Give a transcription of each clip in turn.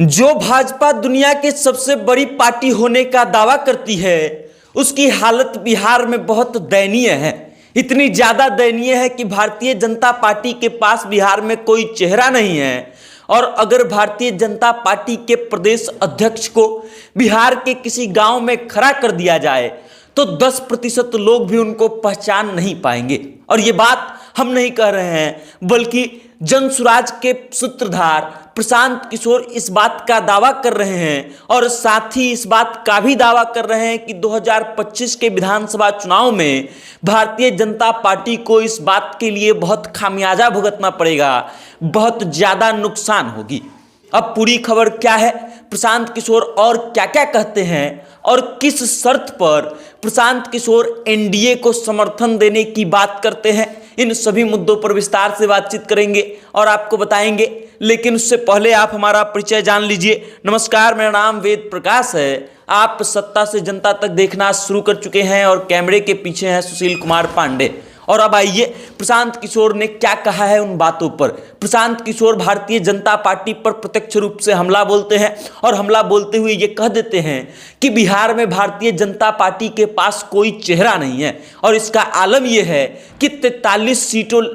जो भाजपा दुनिया की सबसे बड़ी पार्टी होने का दावा करती है, उसकी हालत बिहार में बहुत दयनीय है। इतनी ज्यादा दयनीय है कि भारतीय जनता पार्टी के पास बिहार में कोई चेहरा नहीं है। और अगर भारतीय जनता पार्टी के प्रदेश अध्यक्ष को बिहार के किसी गांव में खड़ा कर दिया जाए तो 10% लोग भी उनको पहचान नहीं पाएंगे। और ये बात हम नहीं कह रहे हैं, बल्कि जनसुराज के सूत्रधार प्रशांत किशोर इस बात का दावा कर रहे हैं। और साथ ही इस बात का भी दावा कर रहे हैं कि 2025 के विधानसभा चुनाव में भारतीय जनता पार्टी को इस बात के लिए बहुत खामियाजा भुगतना पड़ेगा, बहुत ज्यादा नुकसान होगी। अब पूरी खबर क्या है, प्रशांत किशोर और क्या क्या कहते हैं और किस शर्त पर प्रशांत किशोर एनडीए को समर्थन देने की बात करते हैं, इन सभी मुद्दों पर विस्तार से बातचीत करेंगे और आपको बताएंगे। लेकिन उससे पहले आप हमारा परिचय जान लीजिए। नमस्कार, मेरा नाम वेद प्रकाश है। आप सत्ता से जनता तक देखना शुरू कर चुके हैं और कैमरे के पीछे हैं सुशील कुमार पांडे। और अब आइए प्रशांत किशोर ने क्या कहा है उन बातों पर। प्रशांत किशोर भारतीय जनता पार्टी पर प्रत्यक्ष रूप से हमला बोलते हैं और हमला बोलते हुए ये कह देते हैं कि बिहार में भारतीय जनता पार्टी के पास कोई चेहरा नहीं है। और इसका आलम यह है कि 43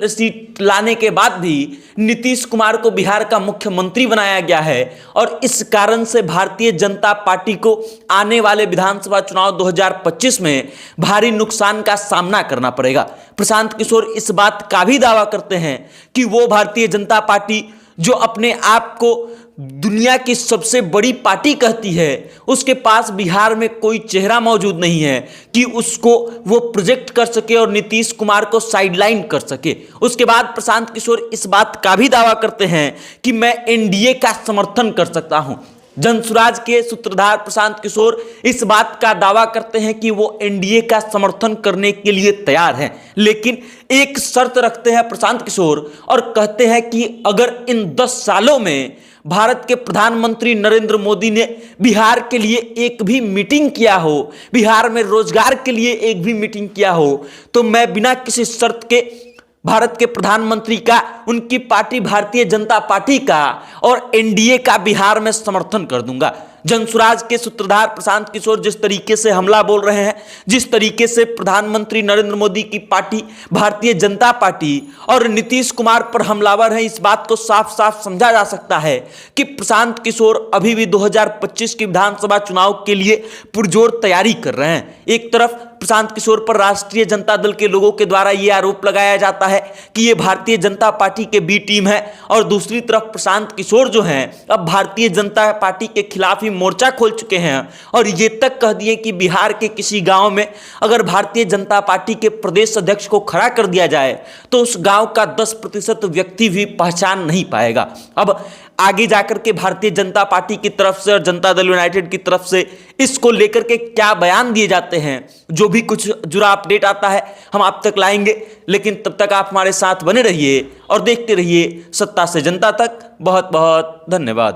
सीट लाने के बाद भी नीतीश कुमार को बिहार का मुख्यमंत्री बनाया गया है। और इस कारण से भारतीय जनता पार्टी को आने वाले विधानसभा चुनाव 2025 में भारी नुकसान का सामना करना पड़ेगा। प्रशांत किशोर इस बात का भी दावा करते हैं कि वो भारतीय जनता पार्टी जो अपने आप को दुनिया की सबसे बड़ी पार्टी कहती है, उसके पास बिहार में कोई चेहरा मौजूद नहीं है कि उसको वो प्रोजेक्ट कर सके और नीतीश कुमार को साइडलाइन कर सके। उसके बाद प्रशांत किशोर इस बात का भी दावा करते हैं कि मैं एनडीए का समर्थन कर सकता हूं। जनसुराज के सूत्रधार प्रशांत किशोर इस बात का दावा करते हैं कि वो एनडीए का समर्थन करने के लिए तैयार हैं, लेकिन एक शर्त रखते हैं प्रशांत किशोर और कहते हैं कि अगर इन 10 सालों में भारत के प्रधानमंत्री नरेंद्र मोदी ने बिहार के लिए एक भी मीटिंग किया हो, बिहार में रोजगार के लिए एक भी मीटिंग किया हो, तो मैं बिना किसी शर्त के भारत के प्रधानमंत्री का, उनकी पार्टी भारतीय जनता पार्टी का और एनडीए का बिहार में समर्थन कर दूंगा। जनसुराज के सूत्रधार प्रशांत किशोर जिस तरीके से हमला बोल रहे हैं, जिस तरीके से प्रधानमंत्री नरेंद्र मोदी की पार्टी भारतीय जनता पार्टी और नीतीश कुमार पर हमलावर है, इस बात को साफ साफ समझा जा सकता है कि प्रशांत किशोर अभी भी 2025 की विधानसभा चुनाव के लिए पुरजोर तैयारी कर रहे हैं। एक तरफ प्रशांत किशोर पर राष्ट्रीय जनता दल के लोगों के द्वारा यह आरोप लगाया जाता है कि यह भारतीय जनता पार्टी के बी टीम है, और दूसरी तरफ प्रशांत किशोर जो हैं अब भारतीय जनता पार्टी के खिलाफ ही मोर्चा खोल चुके हैं और ये तक कह दिए कि बिहार के किसी गांव में अगर भारतीय जनता पार्टी के प्रदेश अध्यक्ष को खड़ा कर दिया जाए तो उस गांव का 10% व्यक्ति भी पहचान नहीं पाएगा। अब आगे जाकर के भारतीय जनता पार्टी की तरफ से और जनता दल यूनाइटेड की तरफ से इसको लेकर के क्या बयान दिए जाते हैं, जो भी कुछ जुड़ा अपडेट आता है हम आप तक लाएंगे। लेकिन तब तक आप हमारे साथ बने रहिए और देखते रहिए सत्ता से जनता तक। बहुत बहुत धन्यवाद।